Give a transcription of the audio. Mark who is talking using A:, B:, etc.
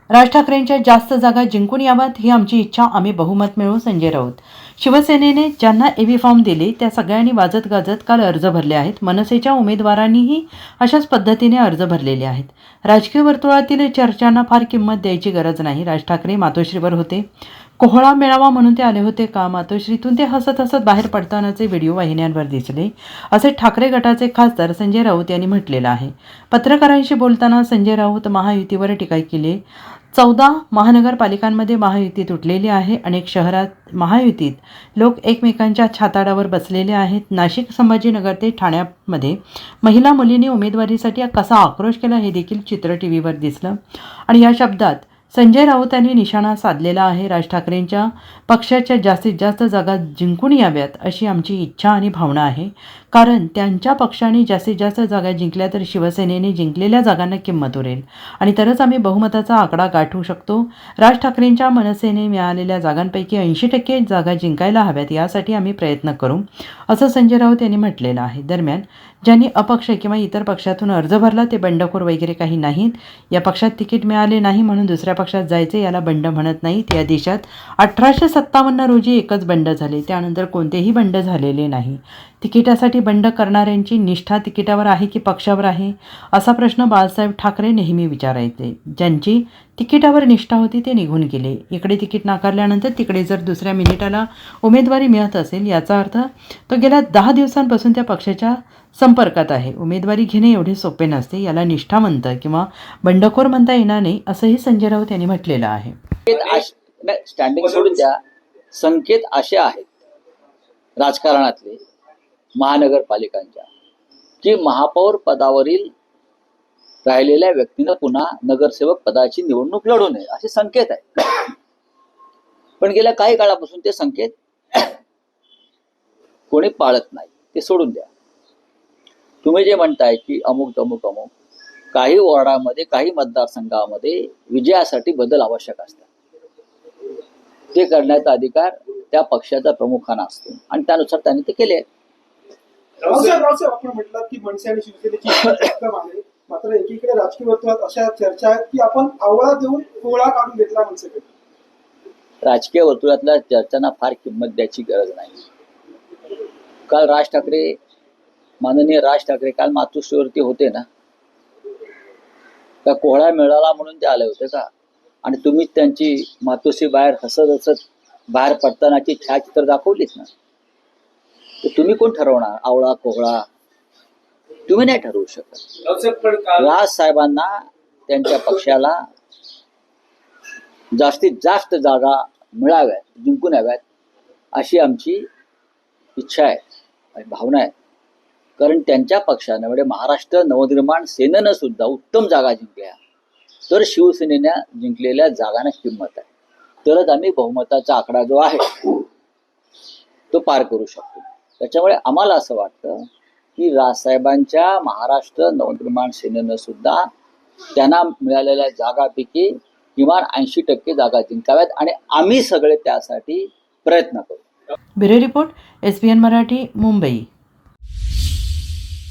A: राज ठाकरेंच्या जास्त जागा जिंकून याव्यात ही आमची इच्छा, आम्ही बहुमत मिळवू. संजय राऊत. शिवसेनेने ज्यांना एबी फॉर्म दिले त्या सगळ्यांनी वाजत गाजत काल अर्ज भरले आहेत. मनसेच्या उमेदवारांनीही अशाच पद्धतीने अर्ज भरलेले आहेत. राजकीय वर्तुळातील चर्चांना फार किंमत द्यायची गरज नाही. राज ठाकरे मातोश्रीवर होते. कोहळा मेळावा म्हणून ते आले होते का? मातोश्रीतून ते हसत हसत बाहेर पडतानाचे व्हिडिओ वाहिन्यांवर दिसले, असे ठाकरे गटाचे खासदार संजय राऊत यांनी म्हटलेलं आहे. पत्रकारांशी बोलताना संजय राऊत महायुतीवर टीका केली. 14 महानगरपालिकांमध्ये महायुती तुटलेली आहे. अनेक शहरात महायुतीत लोक एकमेकांच्या छाताडावर बसलेले आहेत. नाशिक, संभाजीनगर ते ठाण्यामध्ये महिला मुलींनी उमेदवारीसाठी कसा आक्रोश केला हे देखील चित्र टीव्हीवर दिसलं. आणि या शब्दात संजय राऊतांनी निशाणा साधलेला आहे. राज ठाकरेंच्या पक्षाच्या जास्तीत जास्त जागा जिंकून याव्यात अशी आमची इच्छा आणि भावना आहे. कारण त्यांच्या पक्षाने जास्तीत जास्त जागा जिंकल्या तर शिवसेनेने जिंकलेल्या जागांना किंमत उरेल आणि तरच आम्ही बहुमताचा आकडा गाठू शकतो. राज ठाकरेंच्या मनसेने मिळालेल्या जागांपैकी 80% जागा जिंकायला हव्यात, यासाठी आम्ही प्रयत्न करू, असं संजय राऊत यांनी म्हटलेलं आहे. दरम्यान ज्यांनी अपक्ष किंवा इतर पक्षातून अर्ज भरला ते बंडखोर वगैरे काही नाहीत. या पक्षात तिकीट मिळाले नाही म्हणून दुसऱ्या पक्षात जायचे याला बंड म्हणत नाहीत. या देशात 1857 रोजी एकच बंड झाले, त्यानंतर कोणतेही बंड झालेले नाही. तिकिटासाठी बंड करणाऱ्यांची निष्ठा तिकिटावर आहे की पक्षावर आहे, असा प्रश्न बाळासाहेब ठाकरे नेहमी विचारायचे. ज्यांची तिकिटावर निष्ठा होती ते निघून गेले. इकडे तिकीट नाकारल्यानंतर तिकडे जर दुसऱ्या मिनिटाला उमेदवारी मिळत असेल याचा अर्थ तो गेल्या 10 दिवसांपासून त्या पक्षाच्या संपर्कात आहे. उमेदवारी घेणे एवढे सोपे नसते. याला निष्ठावंत किंवा बंडखोर म्हणता येणार नाही, असंही संजय राऊत यांनी म्हटलेलं आहे.
B: स्टँडिंग सोडून द्या, संकेत असे आहेत राजकारणातले महानगरपालिकांच्या की महापौर पदावरील राहिलेल्या व्यक्तीनं पुन्हा नगरसेवक पदाची निवडणूक लढू नये असे संकेत आहेत. पण गेल्या काही काळापासून ते संकेत कोणी पाळत नाही. ते सोडून द्या. तुम्ही जे म्हणताय की अमुक अमुक अमुक, काही वॉर्डामध्ये काही मतदारसंघामध्ये विजयासाठी बदल आवश्यक असतात. ते करण्याचा अधिकार त्या पक्षाच्या प्रमुखांना असतो आणि त्यानुसार त्यांनी ते केले.
C: रावसाहेब, आपण म्हटलं की मनसे आणि शिवसेनेची एकदम आहे, मात्र एकीकडे राजकीय वर्तुळात अशा चर्चा आहेत की आपण आवळा देऊन कोहळा काढून घेतला मनसेकडे.
B: राजकीय वर्तुळातल्या चर्चांना फार किंमत द्यायची गरज नाही. काल माननीय राज ठाकरे काल मातोश्रीवरती होते ना, का कोहळा मिळाला म्हणून ते आले होते का? आणि तुम्ही त्यांची मातोश्री बाहेर हसत हसत बाहेर पडतानाची छायाचित्र दाखवलीच ना. तर तुम्ही कोण ठरवणार आवळा कोहळा? तुम्ही नाही ठरवू शकत. राज साहेबांना त्यांच्या पक्षाला जास्तीत जास्त जागा मिळाव्यात, जिंकून याव्यात अशी आमची इच्छा आहे आणि भावना आहे. कारण त्यांच्या पक्षानं म्हणजे महाराष्ट्र नवनिर्माण सेनेनं सुद्धा उत्तम जागा जिंकल्या तर शिवसेनेने जिंकलेल्या जागांना किंमत आहे. तरच आम्ही बहुमताचा आकडा जो आहे तो पार करू शकतो. त्याच्यामुळे आम्हाला असं वाटतं की राजसाहेबांच्या महाराष्ट्र नवनिर्माण सेनेनं सुद्धा त्यांना मिळालेल्या जागापैकी किमान 80% जागा जिंकाव्यात आणि आम्ही सगळे त्यासाठी प्रयत्न करू.
A: Bureau report, SBN Marathi, Mumbai.